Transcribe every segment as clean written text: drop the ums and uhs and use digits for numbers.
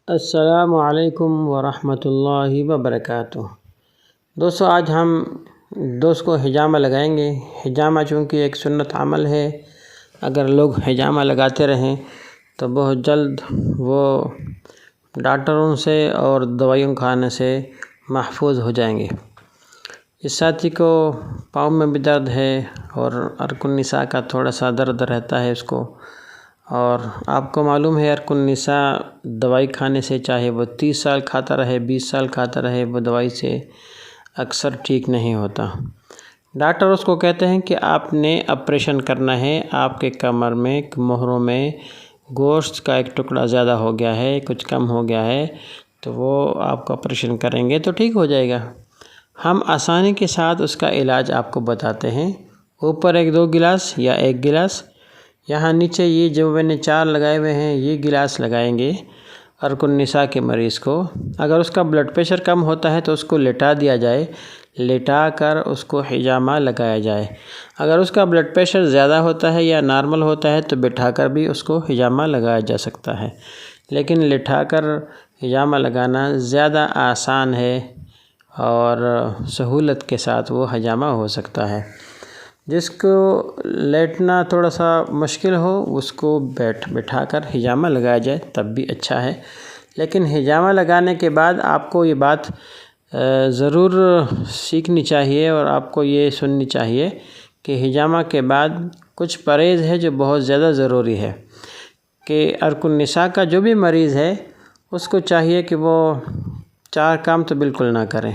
السلام علیکم ورحمۃ اللہ وبرکاتہ۔ دوستو، آج ہم دوست کو حجامہ لگائیں گے۔ حجامہ چونکہ ایک سنت عمل ہے، اگر لوگ حجامہ لگاتے رہیں تو بہت جلد وہ ڈاکٹروں سے اور دوائیوں کھانے سے محفوظ ہو جائیں گے۔ اس ساتھی کو پاؤں میں بھی درد ہے اور عرق النساء کا تھوڑا سا درد رہتا ہے اس کو، اور آپ کو معلوم ہے عرق النساء دوائی کھانے سے، چاہے وہ 30 سال کھاتا رہے، 20 سال کھاتا رہے، وہ دوائی سے اکثر ٹھیک نہیں ہوتا۔ ڈاکٹر اس کو کہتے ہیں کہ آپ نے آپریشن کرنا ہے، آپ کے کمر میں، مہروں میں گوشت کا ایک ٹکڑا زیادہ ہو گیا ہے، کچھ کم ہو گیا ہے، تو وہ آپ کو آپریشن کریں گے تو ٹھیک ہو جائے گا۔ ہم آسانی کے ساتھ اس کا علاج آپ کو بتاتے ہیں۔ اوپر 1-2 گلاس یا 1 گلاس، یہاں نیچے یہ جو میں نے 4 لگائے ہوئے ہیں، یہ گلاس لگائیں گے عرق النساء کے مریض کو۔ اگر اس کا بلڈ پریشر کم ہوتا ہے تو اس کو لٹا دیا جائے، لٹا کر اس کو حجامہ لگایا جائے۔ اگر اس کا بلڈ پریشر زیادہ ہوتا ہے یا نارمل ہوتا ہے تو بٹھا کر بھی اس کو حجامہ لگایا جا سکتا ہے، لیکن لٹا کر حجامہ لگانا زیادہ آسان ہے اور سہولت کے ساتھ وہ حجامہ ہو سکتا ہے۔ جس کو لیٹنا تھوڑا سا مشکل ہو اس کو بٹھا کر حجامہ لگایا جائے تب بھی اچھا ہے۔ لیکن حجامہ لگانے کے بعد آپ کو یہ بات ضرور سیکھنی چاہیے اور آپ کو یہ سننی چاہیے کہ حجامہ کے بعد کچھ پرہیز ہے جو بہت زیادہ ضروری ہے، کہ عرق النساء کا جو بھی مریض ہے اس کو چاہیے کہ وہ 4 کام تو بالکل نہ کرے،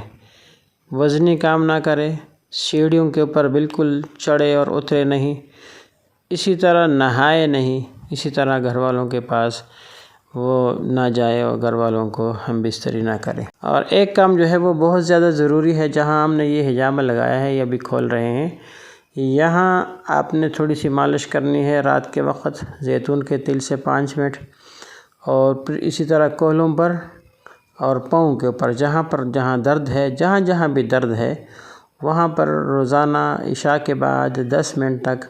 وزنی کام نہ کرے، سیڑھیوں کے اوپر بالکل چڑھے اور اترے نہیں، اسی طرح نہائے نہیں، اسی طرح گھر والوں کے پاس وہ نہ جائے اور گھر والوں کو ہم بستری نہ کریں۔ اور ایک کام جو ہے وہ بہت زیادہ ضروری ہے، جہاں ہم نے یہ حجامہ لگایا ہے یا بھی کھول رہے ہیں، یہاں آپ نے تھوڑی سی مالش کرنی ہے رات کے وقت زیتون کے تیل سے 5 منٹ، اور پھر اسی طرح کولوں پر اور پاؤں کے اوپر جہاں درد ہے، جہاں بھی درد ہے وہاں پر روزانہ عشاء کے بعد 10 منٹ تک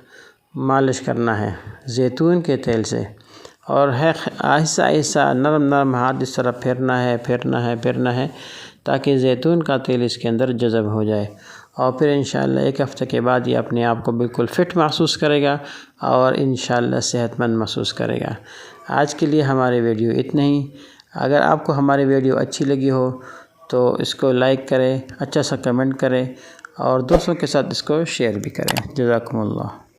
مالش کرنا ہے زیتون کے تیل سے، اور آہستہ آہستہ نرم ہاتھ اس طرح پھیرنا ہے تاکہ زیتون کا تیل اس کے اندر جذب ہو جائے، اور پھر انشاءاللہ 1 ہفتے کے بعد یہ اپنے آپ کو بالکل فٹ محسوس کرے گا اور انشاءاللہ صحت مند محسوس کرے گا۔ آج کے لیے ہماری ویڈیو اتنا ہی۔ اگر آپ کو ہماری ویڈیو اچھی لگی ہو تو اس کو لائک کریں، اچھا سا کمنٹ کریں اور دوستوں کے ساتھ اس کو شیئر بھی کریں۔ جزاکم اللہ۔